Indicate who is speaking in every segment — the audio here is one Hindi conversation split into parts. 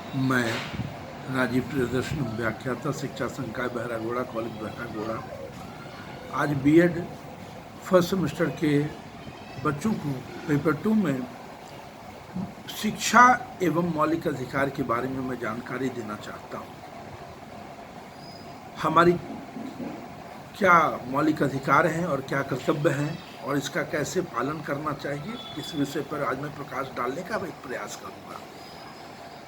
Speaker 1: मैं राजीव प्रियदर्शन, व्याख्याता, शिक्षा संकाय बहरागोड़ा, कॉलेज बहरागोड़ा। आज बीएड फर्स्ट सेमेस्टर के बच्चों को पेपर 2 में शिक्षा एवं मौलिक अधिकार के बारे में मैं जानकारी देना चाहता हूँ। हमारी क्या मौलिक अधिकार हैं और क्या कर्तव्य हैं और इसका कैसे पालन करना चाहिए, इस विषय पर आज मैं प्रकाश डालने का एक प्रयास करूँगा।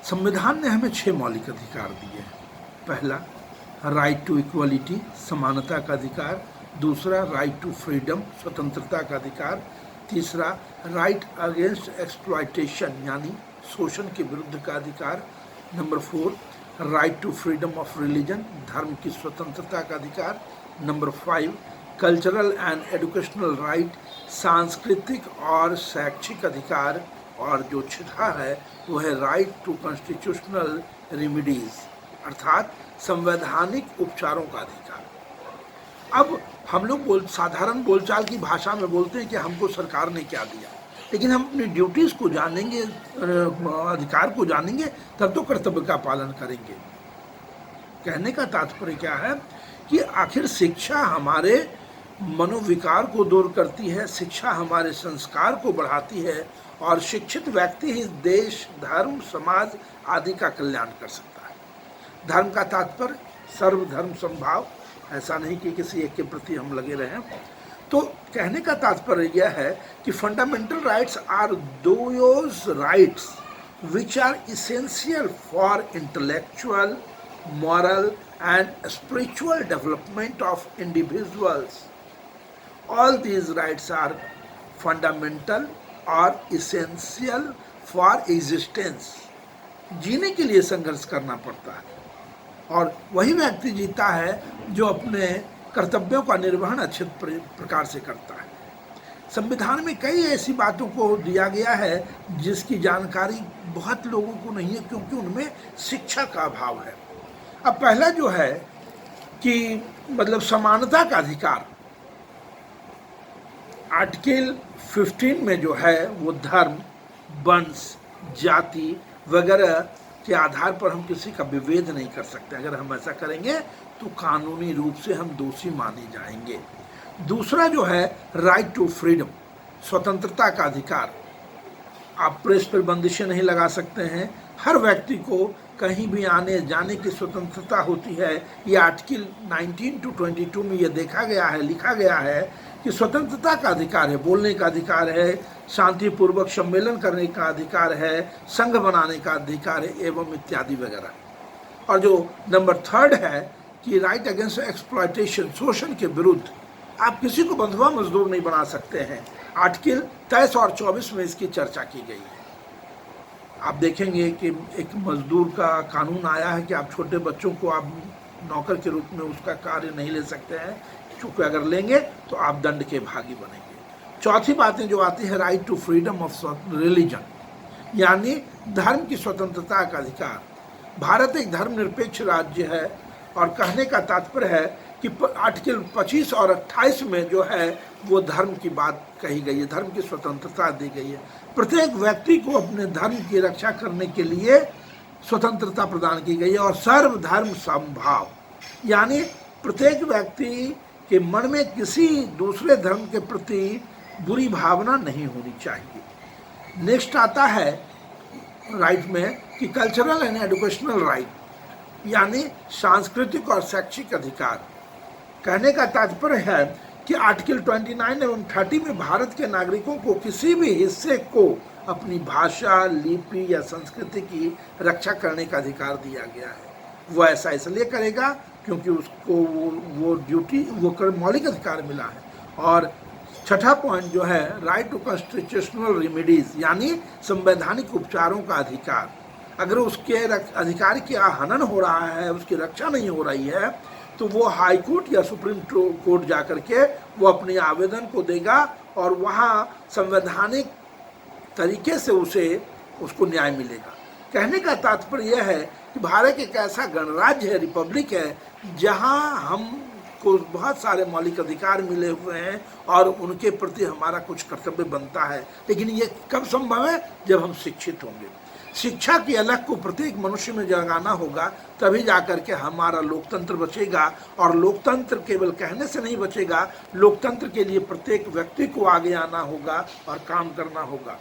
Speaker 1: संविधान ने हमें 6 मौलिक अधिकार दिए हैं। पहला, राइट टू इक्वलिटी, समानता का अधिकार। दूसरा, राइट टू फ्रीडम, स्वतंत्रता का अधिकार। तीसरा, राइट अगेंस्ट एक्सप्लॉयटेशन, यानी शोषण के विरुद्ध का अधिकार। Number 4, right to freedom of religion, धर्म की स्वतंत्रता का अधिकार। Number 5, cultural and educational right, सांस्कृतिक और शैक्षिक अधिकार। और जो छठा है वो है राइट टू कॉन्स्टिट्यूशनल रेमिडीज, अर्थात संवैधानिक उपचारों का अधिकार। अब हम लोग साधारण बोलचाल की भाषा में बोलते हैं कि हमको सरकार ने क्या दिया, लेकिन हम अपनी ड्यूटीज़ को जानेंगे, अधिकार को जानेंगे, तब तो कर्तव्य का पालन करेंगे। कहने का तात्पर्य क्या है कि आखिर शिक्षा हमारे मनोविकार को दूर करती है, शिक्षा हमारे संस्कार को बढ़ाती है और शिक्षित व्यक्ति ही देश, धर्म, समाज आदि का कल्याण कर सकता है। धर्म का तात्पर्य सर्वधर्म समभाव, ऐसा नहीं कि किसी एक के प्रति हम लगे रहें। तो कहने का तात्पर्य यह है कि fundamental rights are those rights which are essential for intellectual, moral and spiritual development of individuals. All these rights are fundamental or essential for existence. जीने के लिए संघर्ष करना पड़ता है और वही व्यक्ति जीता है जो अपने कर्तव्यों का निर्वहन अच्छे प्रकार से करता है। संविधान में कई ऐसी बातों को दिया गया है जिसकी जानकारी बहुत लोगों को नहीं है, क्योंकि उनमें शिक्षा का अभाव है। अब पहला जो है कि मतलब समानता का अधिकार, आर्टिकल 15 में जो है वो धर्म, वंश, जाति वगैरह के आधार पर हम किसी का विभेद नहीं कर सकते। अगर हम ऐसा करेंगे तो कानूनी रूप से हम दोषी माने जाएंगे। दूसरा जो है राइट टू फ्रीडम, स्वतंत्रता का अधिकार। आप प्रेस पर बंदिशें नहीं लगा सकते हैं, हर व्यक्ति को कहीं भी आने जाने की स्वतंत्रता होती है। ये आर्टिकल 19 to 22 में ये देखा गया है, लिखा गया है कि स्वतंत्रता का अधिकार है, बोलने का अधिकार है, शांतिपूर्वक सम्मेलन करने का अधिकार है, संघ बनाने का अधिकार है, एवं इत्यादि वगैरह। और जो नंबर 3 है कि राइट अगेंस्ट एक्सप्लॉयटेशन, शोषण के विरुद्ध। आप किसी को बंधुआ मजदूर नहीं बना सकते हैं। आर्टिकल 23 और 24 में इसकी चर्चा की गई है। आप देखेंगे कि एक मजदूर का कानून आया है कि आप छोटे बच्चों को आप नौकर के रूप में उसका कार्य नहीं ले सकते हैं, क्योंकि अगर लेंगे तो आप दंड के भागी बनेंगे। चौथी बातें जो आती है right to freedom of religion, यानी धर्म की स्वतंत्रता का अधिकार। भारत एक धर्मनिरपेक्ष राज्य है और कहने का तात्पर्य है कि आर्टिकल 25 और 28 में जो है वो धर्म की बात कही गई है, धर्म की स्वतंत्रता दी गई है। प्रत्येक व्यक्ति को अपने धर्म की रक्षा करने के लिए स्वतंत्रता प्रदान की गई है और सर्वधर्म समभाव, यानी प्रत्येक व्यक्ति के मन में किसी दूसरे धर्म के प्रति बुरी भावना नहीं होनी चाहिए। नेक्स्ट आता है राइट में कि कल्चरल एंड एजुकेशनल राइट, यानी सांस्कृतिक और शैक्षिक अधिकार। कहने का तात्पर्य है कि आर्टिकल 29 एवं 30 में भारत के नागरिकों को किसी भी हिस्से को अपनी भाषा, लिपि या संस्कृति की रक्षा करने का अधिकार दिया गया है। वो ऐसा इसलिए करेगा क्योंकि उसको वो ड्यूटी, वो मौलिक अधिकार मिला है। और छठा पॉइंट जो है राइट टू कॉन्स्टिट्यूशनल रेमिडीज, यानी संवैधानिक उपचारों का अधिकार। अगर उसके अधिकार की हनन हो रहा है, उसकी रक्षा नहीं हो रही है, तो वो हाई कोर्ट या सुप्रीम कोर्ट जा कर के वो अपने आवेदन को देगा और वहाँ संवैधानिक तरीके से उसको न्याय मिलेगा। कहने का तात्पर्य यह है कि भारत एक ऐसा गणराज्य है, रिपब्लिक है, जहाँ हमको बहुत सारे मौलिक अधिकार मिले हुए हैं और उनके प्रति हमारा कुछ कर्तव्य बनता है। लेकिन ये कब संभव है? जब हम शिक्षित होंगे। शिक्षा की अलग को प्रत्येक मनुष्य में जगाना होगा, तभी जाकर के हमारा लोकतंत्र बचेगा। और लोकतंत्र केवल कहने से नहीं बचेगा, लोकतंत्र के लिए प्रत्येक व्यक्ति को आगे आना होगा और काम करना होगा।